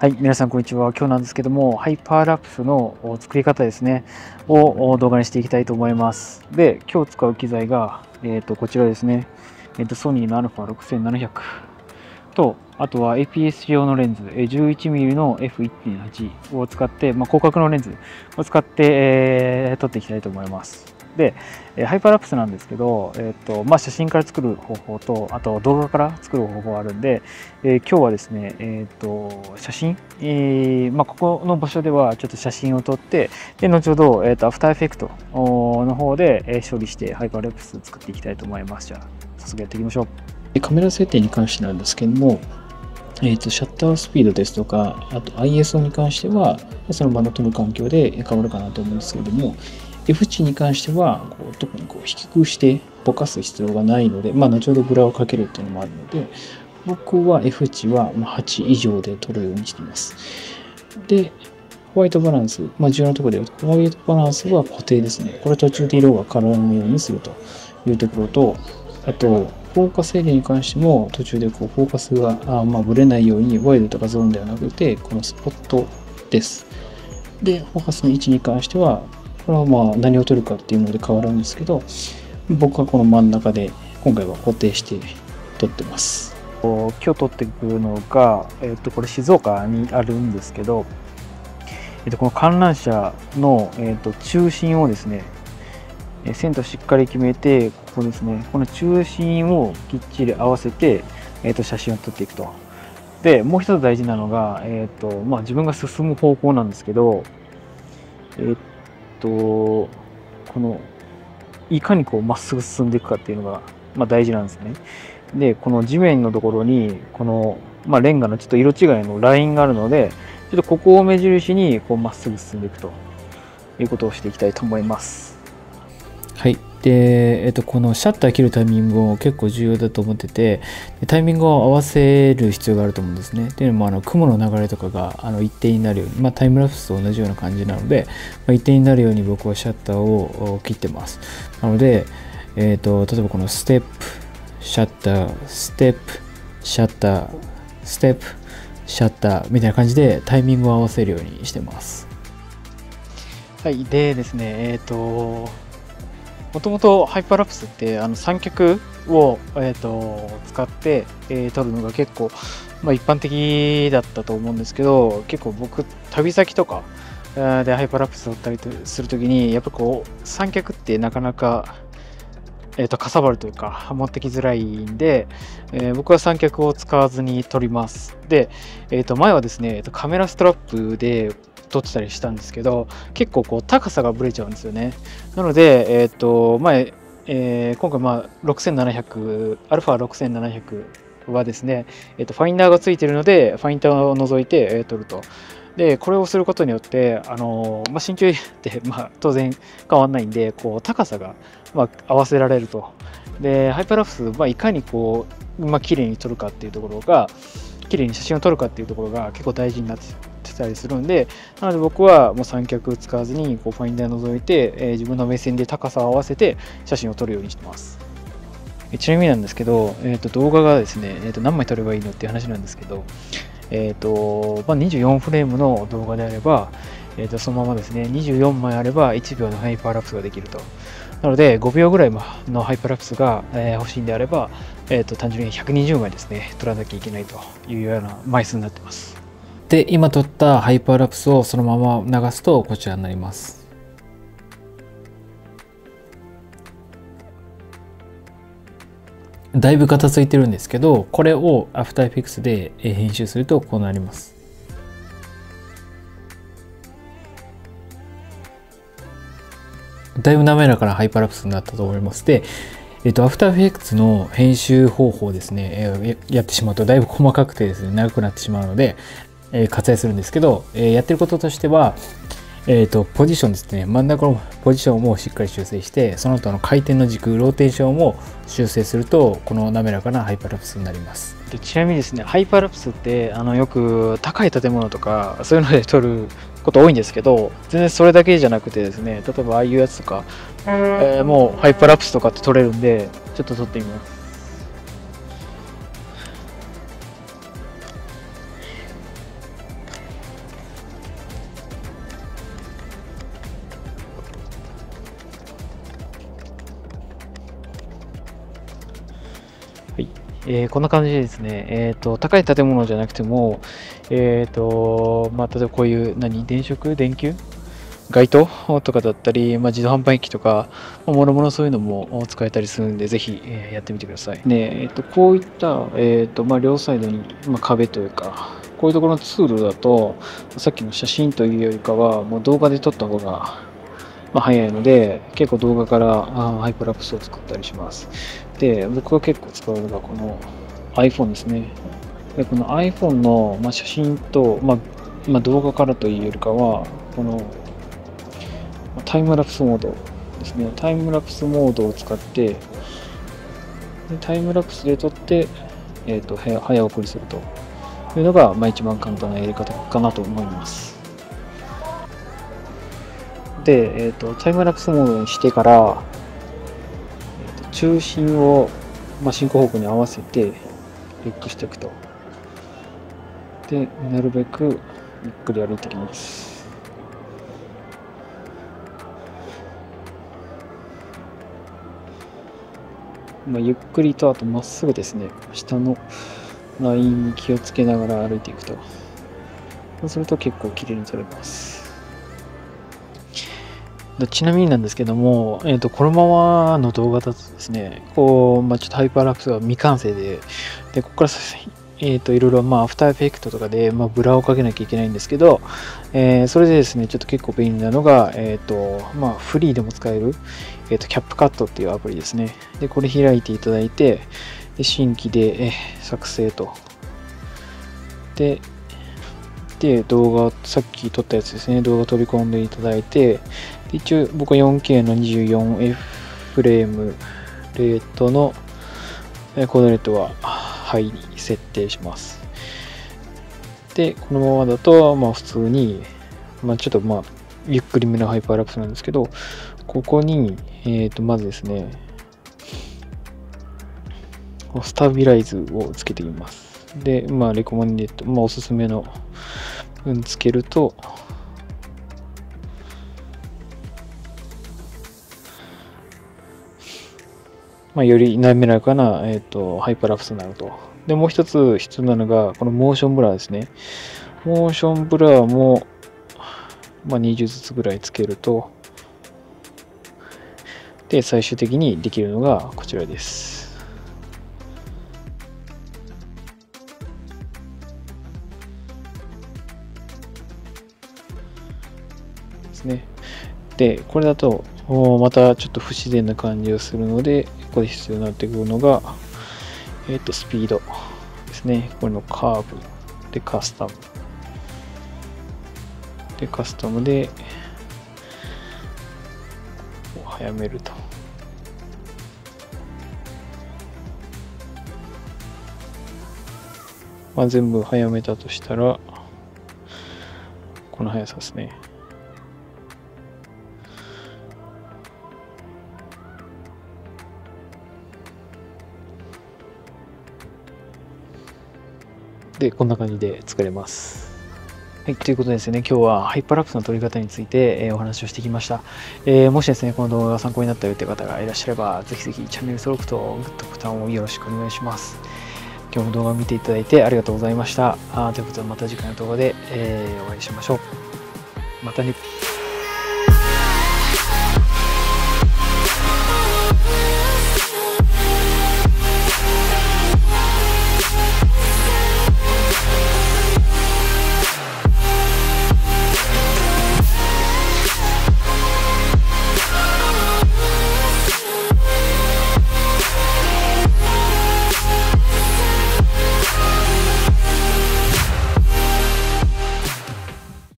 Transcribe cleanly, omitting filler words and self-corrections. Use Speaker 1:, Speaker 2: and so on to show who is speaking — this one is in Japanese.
Speaker 1: はい、皆さんこんにちは。今日なんですけども、ハイパーラプスの作り方ですね、を動画にしていきたいと思います。で、今日使う機材が、こちらですね、ソニーの α6700 と、あとは APS 用のレンズ、11mm の F1.8 を使って、広角のレンズを使って、撮っていきたいと思います。で、ハイパーラプスなんですけど、写真から作る方法と、あと動画から作る方法があるんで、今日はですね、写真、ここの場所ではちょっと写真を撮って、で、後ほど、アフターエフェクトの方で処理してハイパーラプス作っていきたいと思います。じゃあ、早速やっていきましょう。カメラ設定に関してなんですけども、シャッタースピードですとか、あと ISO に関しては、その場の撮る環境で変わるかなと思うんですけれども、F 値に関しては特に低くしてぼかす必要がないので、後ほどブラをかけるっていうのもあるので、僕は F 値は8以上で撮るようにしています。で、ホワイトバランス、重要なところでホワイトバランスは固定ですね。これ途中で色が変わらないようにするというところと、あと、フォーカスエリアに関しても途中でフォーカスがぶれないようにワイドとかゾーンではなくて、このスポットです。で、フォーカスの位置に関しては、これは何を取るかっていうので変わるんですけど、僕はこの真ん中で今回は固定して撮ってます。今日撮ってくるのが、これ静岡にあるんですけど、この観覧車の、中心をですね、線としっかり決めて、ここですね、この中心をきっちり合わせて、写真を撮っていくと。で、もう一つ大事なのが、自分が進む方向なんですけど、このいかにまっすぐ進んでいくかっていうのが、大事なんですね。で、この地面のところにこの、レンガのちょっと色違いのラインがあるので、ちょっとここを目印にまっすぐ進んでいくということをしていきたいと思います。はい。で、このシャッター切るタイミングも結構重要だと思ってて、タイミングを合わせる必要があると思うんですね。っていうのも、雲の流れとかが一定になるように、タイムラプスと同じような感じなので、一定になるように僕はシャッターを切ってます。なので、例えばこのステップ、シャッター、ステップ、シャッター、ステップ、シャッターみたいな感じでタイミングを合わせるようにしてます。はい。でですね、もともとハイパーラプスって三脚を、使って、撮るのが結構、一般的だったと思うんですけど、結構僕旅先とかでハイパーラプスを撮ったりするときにやっぱ三脚ってなかなか、かさばるというか持ってきづらいんで、僕は三脚を使わずに撮ります。で、前はですねカメラストラップで撮ってたりしたんですけど、結構高さがブレちゃうんですよね。なので、今回6700、α6700 はですね、ファインダーがついているので、ファインダーを除いて、撮ると。で、これをすることによって、身長って、当然変わんないんで、高さが、合わせられると。で、ハイパーラプス、いかに綺麗に撮るかっていうところが、綺麗に写真を撮るかっていうところが結構大事になってたりするんで、なので僕はもう三脚使わずにファインダーを除いて、自分の目線で高さを合わせて写真を撮るようにしてます。ちなみになんですけど、動画がですね、何枚撮ればいいのっていう話なんですけど、24フレームの動画であれば、そのままですね、24枚あれば1秒のハイパーラプスができると。なので、5秒ぐらいのハイパーラプスが欲しいんであれば、単純に120枚ですね、撮らなきゃいけないというような枚数になってます。で、今撮ったハイパーラプスをそのまま流すとこちらになります。だいぶ片付いてるんですけど、これをアフターエフェクツで編集するとこうなります。だいぶ滑らかなハイパーラプスになったと思います。で、アフターエフェクツの編集方法ですね、やってしまうとだいぶ細かくてですね、長くなってしまうので、割愛するんですけど、やってることとしては、ポジションですね、真ん中のポジションもしっかり修正して、その他の回転の軸、ローテーションも修正すると、この滑らかなハイパーラプスになります。で、ちなみにですね、ハイパーラプスってよく高い建物とかそういうので撮ること多いんですけど、全然それだけじゃなくてですね、例えばああいうやつとか、もうハイパーラプスとかって撮れるんで、ちょっと撮ってみます。こんな感じでですね、高い建物じゃなくても、例えばこういう電球街灯とかだったり、自動販売機とか、もろもろそういうのも使えたりするんで、ぜひやってみてください。で、こういった、両サイドに、壁というか、こういうところのツールだと、さっきの写真というよりかは、もう動画で撮った方が、早いので、結構動画からハイパーラプスを作ったりします。で、僕が結構使うのがこの iPhone ですね。でこの iPhone の、写真と、動画からというよりかは、このタイムラプスモードですね。タイムラプスモードを使って、でタイムラプスで撮って、早送りするというのが、一番簡単なやり方かなと思います。で、タイムラプスモードにしてから、中心を、進行方向に合わせてクリックしていくと。で、なるべくゆっくり歩いていきます。ゆっくりと、あとまっすぐですね、下のラインに気をつけながら歩いていくと。そうすると結構綺麗に撮れます。ちなみになんですけども、このままの動画だとですね、ちょっとハイパーラプスが未完成で、ここからいろいろアフターエフェクトとかで、ブラをかけなきゃいけないんですけど、それでですね、ちょっと結構便利なのが、フリーでも使える、キャップカットっていうアプリですね。で、これ開いていただいて、で新規で、作成と。で、動画、さっき撮ったやつですね、動画取り込んでいただいて、一応僕は 4K の 24F フレームレートのコードレートはハイに設定します。で、このままだと、普通に、ちょっとゆっくりめのハイパーラプスなんですけど、ここに、まずですね、スタビライズをつけてみます。で、レコメンデッド、おすすめのつけると、より滑らかな、ハイパーラプスになると。で、もう一つ必要なのが、このモーションブラーですね。モーションブラーも、20ずつぐらいつけると、で、最終的にできるのがこちらです。ですね。で、これだと、またちょっと不自然な感じがするので、ここで必要になってくるのが、スピードですね。これのカーブでカスタム。で、カスタムで、早めると。全部早めたとしたら、この速さですね。で、こんな感じで作れます。はい、ということでですね、今日はハイパーラプスの撮り方について、お話をしてきました。もしですね、この動画が参考になったよという方がいらっしゃれば、ぜひぜひチャンネル登録とグッドボタンをよろしくお願いします。今日も動画を見ていただいてありがとうございました。ということでまた次回の動画で、お会いしましょう。またね。